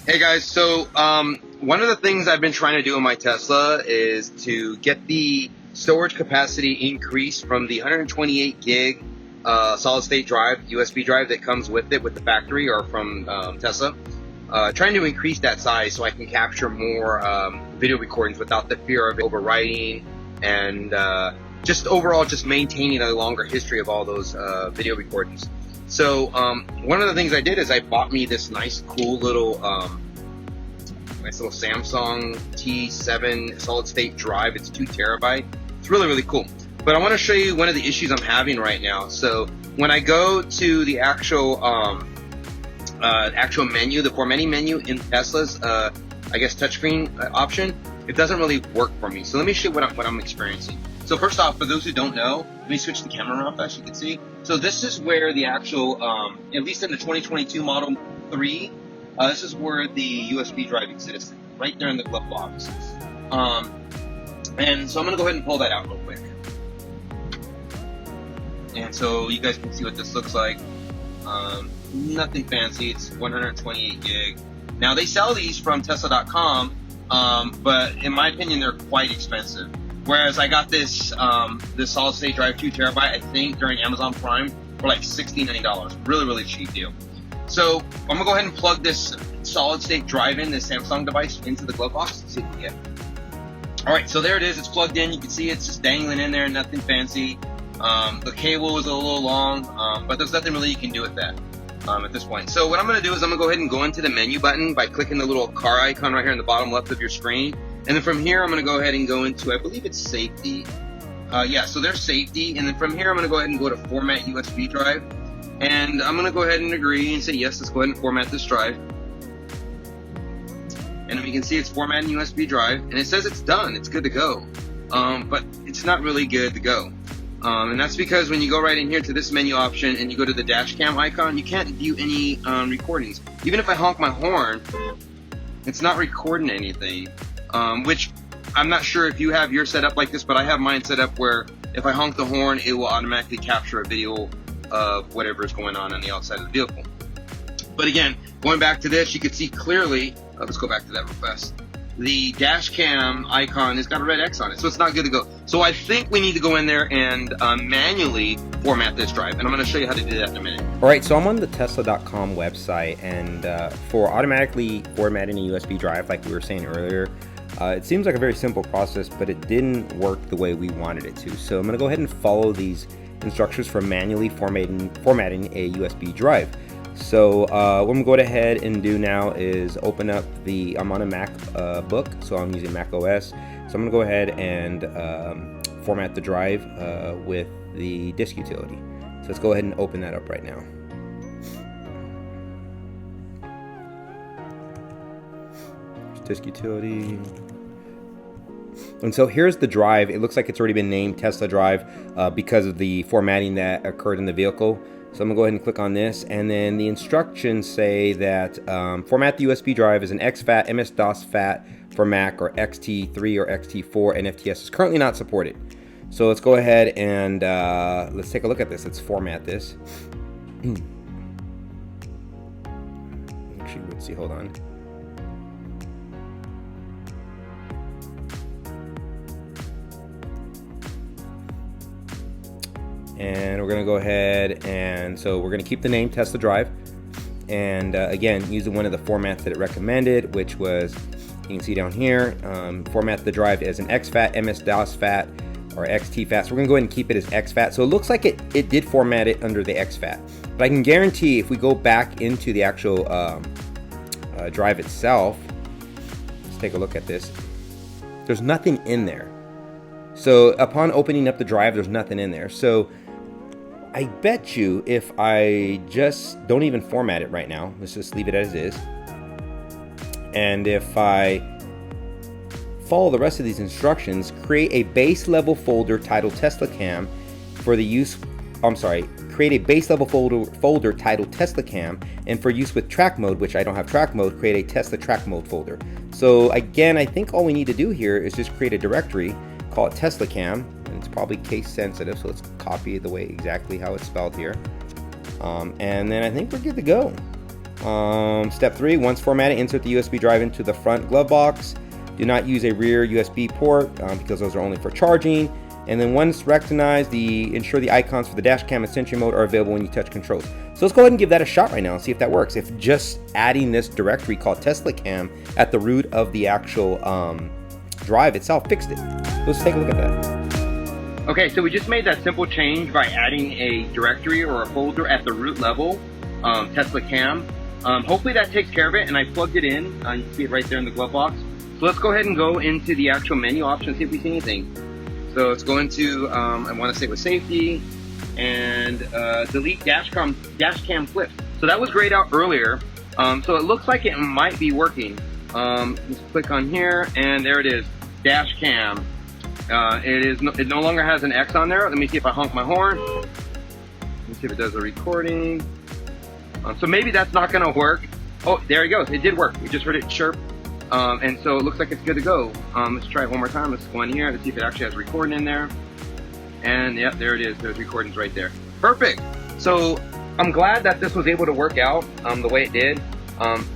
Hey guys, so one of the things I've been trying to do in my Tesla is to get the storage capacity increased from the 128 gig solid state drive, USB drive that comes with it with the factory or from Tesla. Trying to increase that size so I can capture more video recordings without the fear of overwriting and just overall just maintaining a longer history of all those video recordings. So one of the things I did is I bought me this nice cool little Samsung T7 solid state drive. It's 2 terabyte. It's really cool. But I want to show you one of the issues I'm having right now. So when I go to the actual menu, the formatting menu in Tesla's I guess touchscreen option, it doesn't really work for me. So let me show you what I'm experiencing. So first off, for those who don't know, let me switch the camera around fast, you can see. So this is where the actual, at least in the 2022 Model 3, this is where the USB drive exists, right there in the glove box. And so I'm going to go ahead and pull that out real quick. And so you guys can see what this looks like. Nothing fancy, it's 128 gig. Now they sell these from Tesla.com, but in my opinion they're quite expensive. Whereas I got this this solid state drive 2 terabyte, I think during Amazon Prime for like $69. Really cheap deal. So I'm gonna go ahead and plug this solid state drive in, this Samsung device, into the glove box and see what we get. Alright, so there it is, it's plugged in. You can see it's just dangling in there, nothing fancy. The cable is a little long, but there's nothing really you can do with that at this point. So what I'm going to do is I'm going to go ahead and go into the menu button by clicking the little car icon right here in the bottom left of your screen. And then from here I'm going to go ahead and go into, I believe it's safety. Yeah, so there's safety. And then from here I'm going to go ahead and go to format USB drive. And I'm going to go ahead and agree and say yes, let's go ahead and format this drive. And we can see it's formatting USB drive. And it says it's done, it's good to go. But it's not really good to go. And that's because when you go right in here to this menu option and you go to the dash cam icon, you can't view any recordings. Even if I honk my horn, it's not recording anything, which I'm not sure if you have yours set up like this, but I have mine set up where if I honk the horn, it will automatically capture a video of whatever is going on the outside of the vehicle. But again, going back to this, you can see clearly, let's go back to that real fast. The dash cam icon has got a red X on it, so it's not good to go. So I think we need to go in there and manually format this drive, and I'm going to show you how to do that in a minute. Alright, so I'm on the Tesla.com website, and for automatically formatting a USB drive, like we were saying earlier, it seems like a very simple process, but it didn't work the way we wanted it to. So I'm going to go ahead and follow these instructions for manually formatting a USB drive. So what I'm going to go ahead and do now is open up I'm on a Mac book, so I'm using Mac OS. So I'm going to go ahead and format the drive with the disk utility. So let's go ahead and open that up right now. Disk utility. And so here's the drive. It looks like it's already been named Tesla drive because of the formatting that occurred in the vehicle. So I'm going to go ahead and click on this, and then the instructions say that format the USB drive as an exFAT, MS-DOS FAT for Mac, or XT3 or XT4, and FTS is currently not supported. So let's go ahead and let's take a look at this. Let's format this. Actually, let's see, hold on. And we're going to go ahead and so we're going to keep the name Tesla Drive, and again using one of the formats that it recommended, which was, you can see down here, format the drive as an exFAT, MS-DOS FAT, or XT-FAT. So we're going to go ahead and keep it as exFAT. So it looks like it did format it under the exFAT, but I can guarantee if we go back into the actual drive itself, let's take a look at this, there's nothing in there. So upon opening up the drive, there's nothing in there. So I bet you if I just don't even format it right now, let's just leave it as is, and if I follow the rest of these instructions, create a base level folder titled Tesla Cam for the use, create a base level folder titled Tesla Cam, and for use with track mode, which I don't have track mode, create a Tesla track mode folder. So again, I think all we need to do here is just create a directory, call it Tesla Cam, and it's probably case sensitive, so let's copy it the way exactly how it's spelled here, and then I think we're good to go. Step 3, once formatted, insert the USB drive into the front glove box. Do not use a rear USB port because those are only for charging. And then once recognized, ensure the icons for the dash cam and Sentry mode are available when you touch controls. So let's go ahead and give that a shot right now and see if that works. If just adding this directory called Tesla Cam at the root of the actual drive itself fixed it. Let's take a look at that. Okay, so we just made that simple change by adding a directory or a folder at the root level, Tesla Cam. Hopefully that takes care of it, and I plugged it in. You can see it right there in the glove box. So let's go ahead and go into the actual menu option and see if we see anything. So let's go into, I want to say it was safety, and delete dash cam clips. So that was grayed out earlier. So it looks like it might be working. Let's click on here, and there it is, dash cam. It no longer has an X on there. Let me see if I honk my horn. Let me see if it does a recording. So maybe that's not going to work. Oh, there it goes. It did work. We just heard it chirp. And so it looks like it's good to go. Let's try it one more time. Let's go in here. Let's see if it actually has recording in there. And yep, there it is. There's recordings right there. Perfect. So I'm glad that this was able to work out the way it did,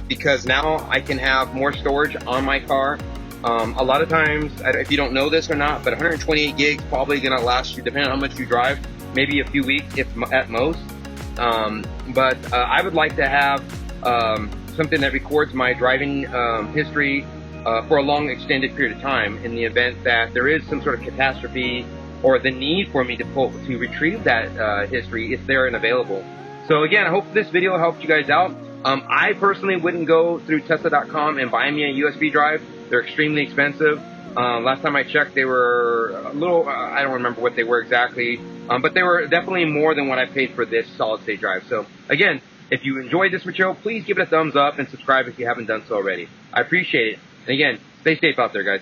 because now I can have more storage on my car. A lot of times, if you don't know this or not, but 128 gigs probably going to last you, depending on how much you drive, maybe a few weeks if at most. But I would like to have something that records my driving history for a long extended period of time in the event that there is some sort of catastrophe or the need for me to retrieve that history if they're unavailable. So again, I hope this video helped you guys out. I personally wouldn't go through Tesla.com and buy me a USB drive. They're extremely expensive. Last time I checked, they were a little, I don't remember what they were exactly, but they were definitely more than what I paid for this solid state drive. So again, if you enjoyed this material, please give it a thumbs up and subscribe if you haven't done so already. I appreciate it. And again, stay safe out there, guys.